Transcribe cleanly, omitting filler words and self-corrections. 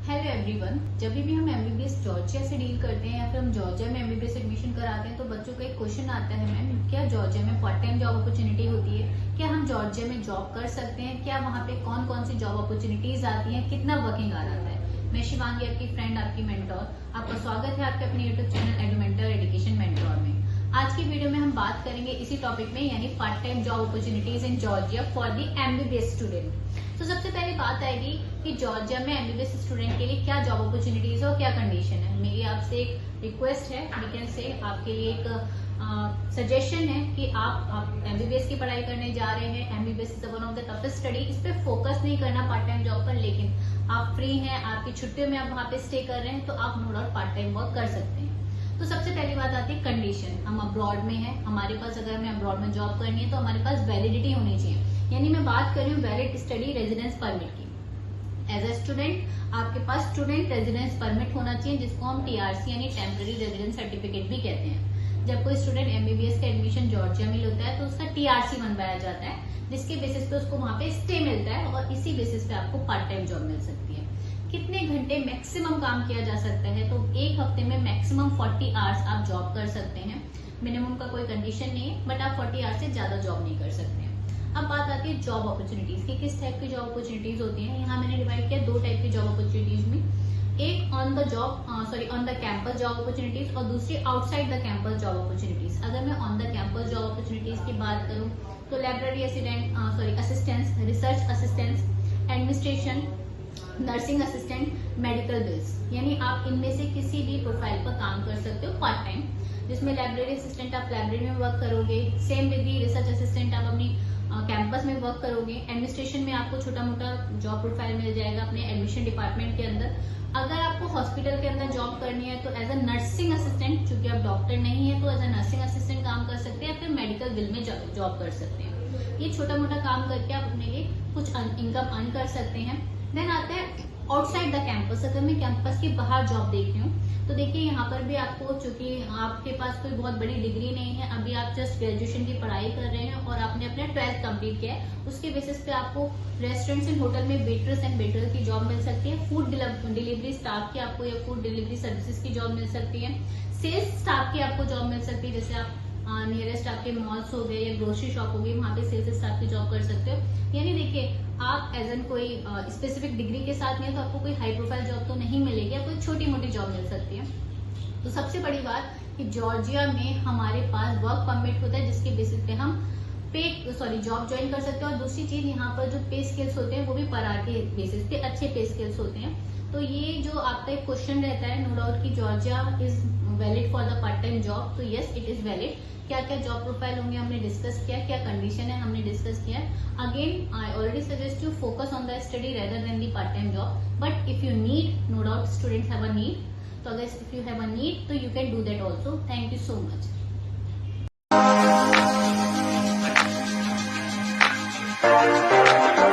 Hello everyone. जब भी हम एमबीबीएस जॉर्जिया से डील करते हैं या फिर हम जॉर्जिया में एमबीबीएस एडमिशन कराते हैं तो बच्चों का एक क्वेश्चन आता है, मैम क्या जॉर्जिया में पार्ट टाइम जॉब अपॉर्चुनिटी होती है? क्या हम जॉर्जिया में जॉब कर सकते हैं? क्या वहाँ पे कौन कौन सी जॉब अपॉर्चुनिटीज आती हैं? कितना वर्किंग आवर आता है? मैं शिवांगी, आपकी फ्रेंड, आपकी मेंटोर, आपका स्वागत है आपके अपने यूट्यूब चैनल एडुमेंटर एजुकेशन मेंटोर में। आज की वीडियो में हम बात करेंगे इसी टॉपिक में, यानी part time job opportunities in Georgia for the MBBS student. तो सबसे पहले बात आएगी कि जॉर्जिया में एमबीबीएस स्टूडेंट के लिए क्या जॉब अपॉर्चुनिटीज है और क्या कंडीशन है। मेरी आपसे एक रिक्वेस्ट है, वी कैन से आपके लिए एक सजेशन है कि आप एमबीबीएस की पढ़ाई करने जा रहे हैं। MBBS is one of the toughest study. इस पे फोकस नहीं करना पार्ट टाइम जॉब पर, लेकिन आप फ्री हैं, आपकी छुट्टियों में आप वहाँ पे स्टे कर रहे हैं, तो आप no doubt part time work कर सकते हैं। तो सबसे पहली बात आती है कंडीशन। हम अब्रॉड में हैं, हमारे पास अगर हमें अब्रॉड में जॉब करनी है तो हमारे पास वैलिडिटी होनी चाहिए, यानी मैं बात कर रही हूँ वैलिड स्टडी रेजिडेंस परमिट की। एज ए स्टूडेंट आपके पास स्टूडेंट रेजिडेंस परमिट होना चाहिए, जिसको हम टीआरसी यानी टेम्पररी रेजिडेंस सर्टिफिकेट भी कहते हैं। जब कोई स्टूडेंट एमबीबीएस का एडमिशन जॉर्जिया में होता है तो उसका टीआरसी बनवाया जाता है, जिसके बेसिस पे उसको वहां पे स्टे मिलता है और इसी बेसिस पे आपको पार्ट टाइम जॉब मिल सकती है। कितने घंटे मैक्सिमम काम किया जा सकता है? तो एक हफ्ते में मैक्सिमम 40 आवर्स आप जॉब कर सकते हैं। मिनिमम का कोई कंडीशन नहीं है, बट आप 40 आवर्स से ज्यादा जॉब नहीं कर सकते हैं। अब बात आती है जॉब अपॉर्चुनिटीज की, किस टाइप की जॉब अपॉर्चुनिटीज होती हैं। यहाँ मैंने डिवाइड किया दो टाइप की जॉब अपॉर्चुनिटीज में, एक on the campus job opportunities और दूसरी outside the campus job opportunities. अगर मैं on the campus job opportunities की बात करूँ तो library assistance, research assistance, administration, nursing assistant, medical bills, यानी आप इनमें से किसी भी प्रोफाइल पर काम कर सकते हो पार्ट टाइम। जिसमें लाइब्रेरी असिस्टेंट आप लाइब्रेरी में वर्क करोगे, same with the research assistant आप अपनी कैंपस में वर्क करोगे। एडमिनिस्ट्रेशन में आपको छोटा मोटा जॉब प्रोफाइल मिल जाएगा अपने एडमिशन डिपार्टमेंट के अंदर। अगर आपको हॉस्पिटल के अंदर जॉब करनी है तो एज अ नर्सिंग असिस्टेंट, चूंकि आप डॉक्टर नहीं है तो एज अ नर्सिंग असिस्टेंट काम कर सकते हैं या फिर मेडिकल बिल में जॉब कर सकते हैं। ये छोटा मोटा काम करके आप अपने लिए कुछ इनकम अर्न कर सकते हैं। देन आता है आउटसाइड द कैंपस। अगर मैं कैंपस के बाहर जॉब देख रही हूँ तो देखिए यहाँ पर भी आपको, चूंकि आपके पास कोई बहुत बड़ी डिग्री नहीं है, अभी आप जस्ट ग्रेजुएशन की पढ़ाई कर रहे हैं और आपने अपना 12th कंप्लीट किया है, उसके बेसिस पे आपको रेस्टोरेंट्स एंड होटल में वेटर्स एंड वेटर की जॉब मिल सकती है। फूड डिलीवरी स्टाफ की आपको या फूड डिलीवरी सर्विसेज की जॉब मिल सकती है। सेल्स स्टाफ की आपको जॉब मिल सकती है, जैसे आप नियरेस्ट आपके मॉल्स हो गए या ग्रोसरी शॉप हो गई, वहां पे सेल्स स्टाफ की जॉब कर सकते हो। यानी देखिए, आप एज एन कोई स्पेसिफिक डिग्री के साथ नहीं है तो आपको कोई हाई प्रोफाइल जॉब तो नहीं मिलेगी, आपको कोई छोटी मोटी जॉब मिल सकती है। तो सबसे बड़ी बात कि जॉर्जिया में हमारे पास वर्क परमिट होता है, जिसके बेसिस पे हम जॉब ज्वाइन कर सकते हैं। और दूसरी चीज, यहाँ पर जो पे स्किल्स होते हैं वो भी पर आवर के बेसिस पे अच्छे पे स्किल्स होते हैं। तो ये जो आपका एक क्वेश्चन रहता है, नो डाउट कि Georgia is valid for the part time job, तो यस इट इज वैलिड। क्या क्या जॉब प्रोफाइल होंगे हमने डिस्कस किया, क्या कंडीशन है हमने डिस्कस किया। Again I already suggest you focus on the study rather than the part time job, but if you need, no doubt students have a need, तो अगर if you have a need तो you can do that also. Thank you so much.